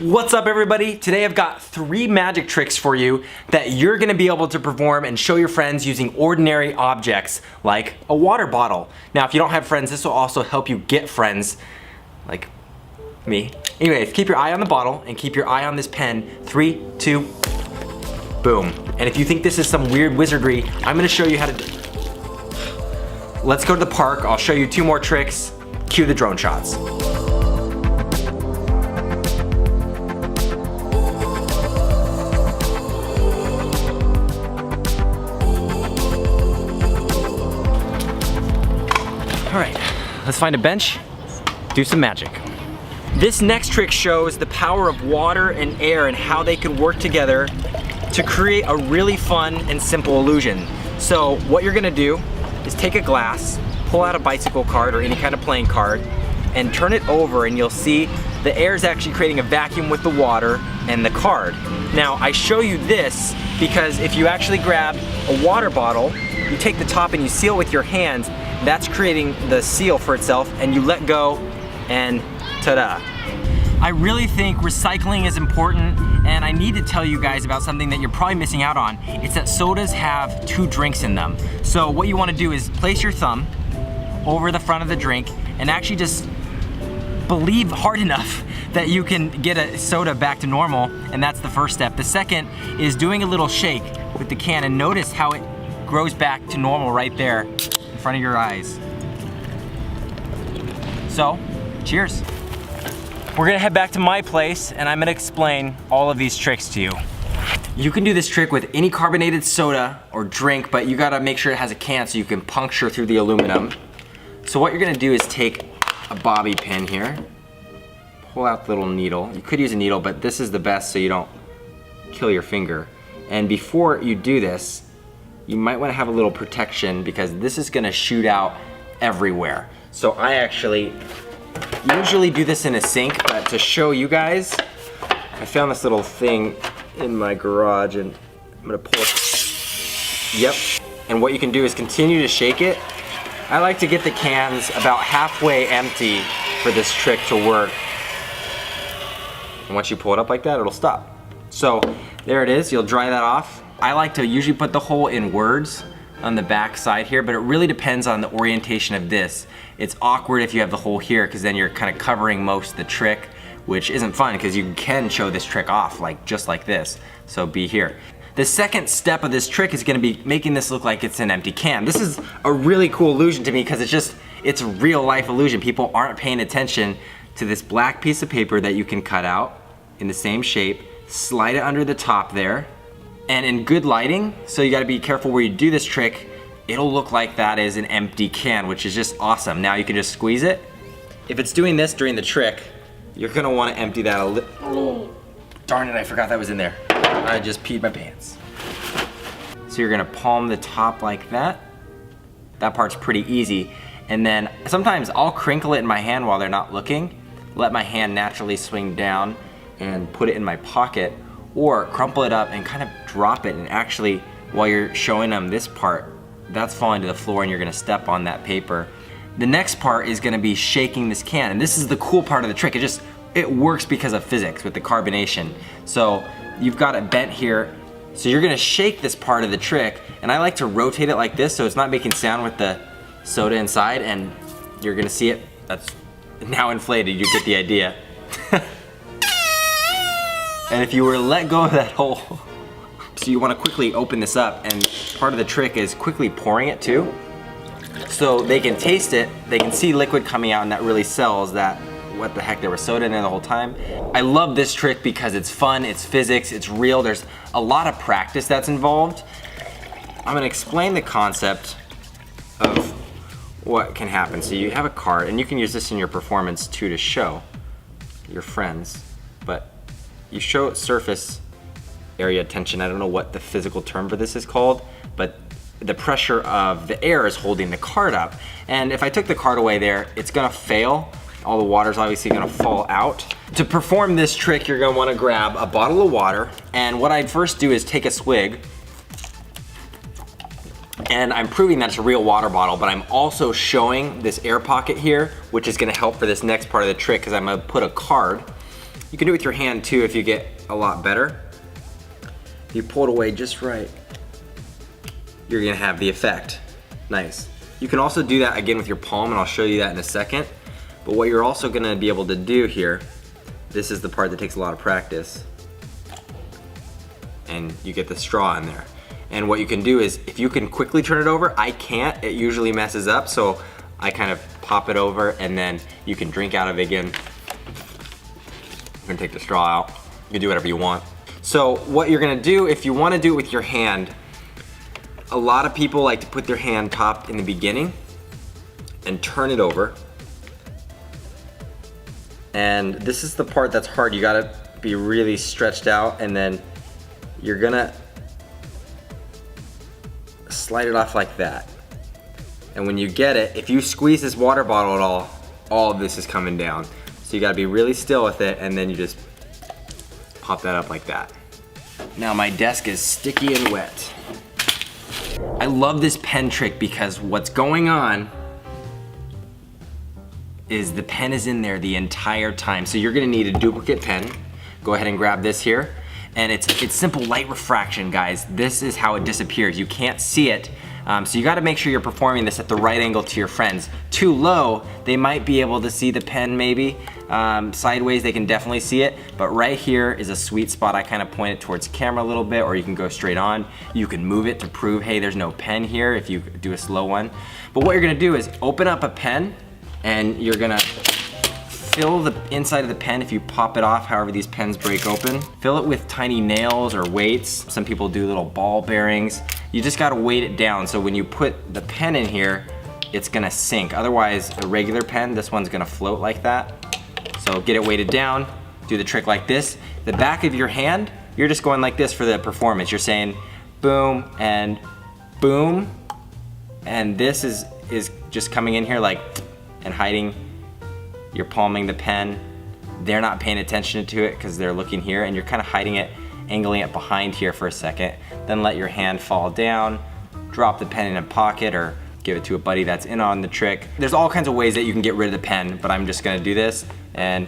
What's up everybody? Today I've got 3 magic tricks for you that you're gonna be able to perform and show your friends using ordinary objects like a water bottle. Now if you don't have friends, this will also help you get friends like me. Anyways, keep your eye on the bottle and keep your eye on this pen. 3, 2, boom. And if you think this is some weird wizardry, I'm gonna show you how to do. Let's go to the park. I'll show you 2 more tricks. Cue the drone shots. All right, let's find a bench, do some magic. This next trick shows the power of water and air and how they can work together to create a really fun and simple illusion. So what you're gonna do is take a glass, pull out a bicycle card or any kind of playing card, and turn it over and you'll see the air is actually creating a vacuum with the water and the card. Now I show you this because if you actually grab a water bottle, you take the top and you seal with your hands, that's creating the seal for itself, and you let go and ta-da. I really think recycling is important, and I need to tell you guys about something that you're probably missing out on. It's that sodas have 2 drinks in them. So what you wanna do is place your thumb over the front of the drink and actually just believe hard enough that you can get a soda back to normal, and that's the first step. The second is doing a little shake with the can, and notice how it grows back to normal right there in front of your eyes. So, cheers. We're gonna head back to my place and I'm gonna explain all of these tricks to you. You can do this trick with any carbonated soda or drink, but you gotta make sure it has a can so you can puncture through the aluminum. So what you're gonna do is take a bobby pin here, pull out the little needle. You could use a needle, but this is the best so you don't kill your finger. And before you do this, you might wanna have a little protection because this is gonna shoot out everywhere. So I actually usually do this in a sink, but to show you guys, I found this little thing in my garage and I'm gonna pull it. Yep. And what you can do is continue to shake it. I like to get the cans about halfway empty for this trick to work. And once you pull it up like that, it'll stop. So there it is, you'll dry that off. I like to usually put the hole in words on the back side here, but it really depends on the orientation of this. It's awkward if you have the hole here because then you're kind of covering most of the trick, which isn't fun because you can show this trick off just like this. So be here. The second step of this trick is gonna be making this look like it's an empty can. This is a really cool illusion to me because it's a real life illusion. People aren't paying attention to this black piece of paper that you can cut out in the same shape, slide it under the top there, and in good lighting, so you gotta be careful where you do this trick, it'll look like that is an empty can, which is just awesome. Now you can just squeeze it. If it's doing this during the trick, you're gonna wanna empty that a little. Oh, darn it, I forgot that was in there. I just peed my pants. So you're gonna palm the top like that. That part's pretty easy. And then sometimes I'll crinkle it in my hand while they're not looking, let my hand naturally swing down and put it in my pocket, or crumple it up and kind of drop it, and actually while you're showing them this part, that's falling to the floor and you're gonna step on that paper. The next part is gonna be shaking this can, and this is the cool part of the trick. It works because of physics with the carbonation. So you've got it bent here, so you're gonna shake this part of the trick, and I like to rotate it like this so it's not making sound with the soda inside, and you're gonna see it, that's now inflated, you get the idea. And if you were to let go of that hole, so you wanna quickly open this up, and part of the trick is quickly pouring it too. So they can taste it, they can see liquid coming out, and that really sells that, what the heck, there was soda in there the whole time. I love this trick because it's fun, it's physics, it's real, there's a lot of practice that's involved. I'm gonna explain the concept of what can happen. So you have a card, and you can use this in your performance too to show your friends, but you show surface area tension. I don't know what the physical term for this is called, but the pressure of the air is holding the card up. And if I took the card away there, it's gonna fail. All the water's obviously gonna fall out. To perform this trick, you're gonna wanna grab a bottle of water, and what I'd first do is take a swig, and I'm proving that it's a real water bottle, but I'm also showing this air pocket here, which is gonna help for this next part of the trick, because I'm gonna put a card You can do it with your hand too if you get a lot better. If you pull it away just right, you're gonna have the effect. Nice. You can also do that again with your palm, and I'll show you that in a second. But what you're also gonna be able to do here, this is the part that takes a lot of practice, and you get the straw in there. And what you can do is, if you can quickly turn it over, I can't, it usually messes up, so I kind of pop it over and then you can drink out of it again. You can take the straw out. You can do whatever you want. So what you're gonna do, if you wanna do it with your hand, a lot of people like to put their hand top in the beginning and turn it over. And this is the part that's hard. You gotta be really stretched out, and then you're gonna slide it off like that. And when you get it, if you squeeze this water bottle at all of this is coming down. So you gotta be really still with it, and then you just pop that up like that. Now my desk is sticky and wet. I love this pen trick because what's going on is the pen is in there the entire time. So you're gonna need a duplicate pen. Go ahead and grab this here. And it's simple light refraction, guys. This is how it disappears. You can't see it. So you gotta make sure you're performing this at the right angle to your friends. Too low, they might be able to see the pen maybe. Sideways, they can definitely see it. But right here is a sweet spot. I kind of point it towards the camera a little bit, or you can go straight on. You can move it to prove, hey, there's no pen here if you do a slow one. But what you're gonna do is open up a pen, and you're gonna fill the inside of the pen. If you pop it off, however these pens break open, fill it with tiny nails or weights. Some people do little ball bearings. You just gotta weight it down, so when you put the pen in here, it's gonna sink. Otherwise, a regular pen, this one's gonna float like that. So get it weighted down, do the trick like this. The back of your hand, you're just going like this for the performance. You're saying boom and boom, and this is just coming in here like and hiding. You're palming the pen. They're not paying attention to it because they're looking here, and you're kind of hiding it, angling it behind here for a second. Then let your hand fall down, drop the pen in a pocket, or give it to a buddy that's in on the trick. There's all kinds of ways that you can get rid of the pen, but I'm just gonna do this and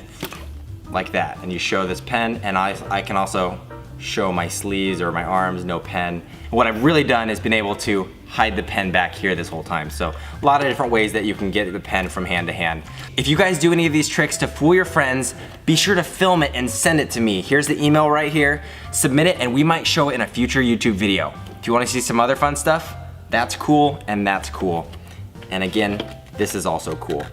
like that. And you show this pen, and I can also show my sleeves or my arms, no pen. And what I've really done is been able to hide the pen back here this whole time. So a lot of different ways that you can get the pen from hand to hand. If you guys do any of these tricks to fool your friends, be sure to film it and send it to me. Here's the email right here. Submit it and we might show it in a future YouTube video. If you want to see some other fun stuff, that's cool and that's cool. And again, this is also cool.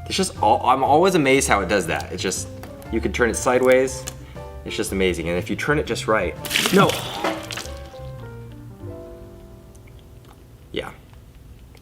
It's just I'm always amazed how it does that. It's just, you can turn it sideways. It's just amazing. And if you turn it just right, no. Yeah.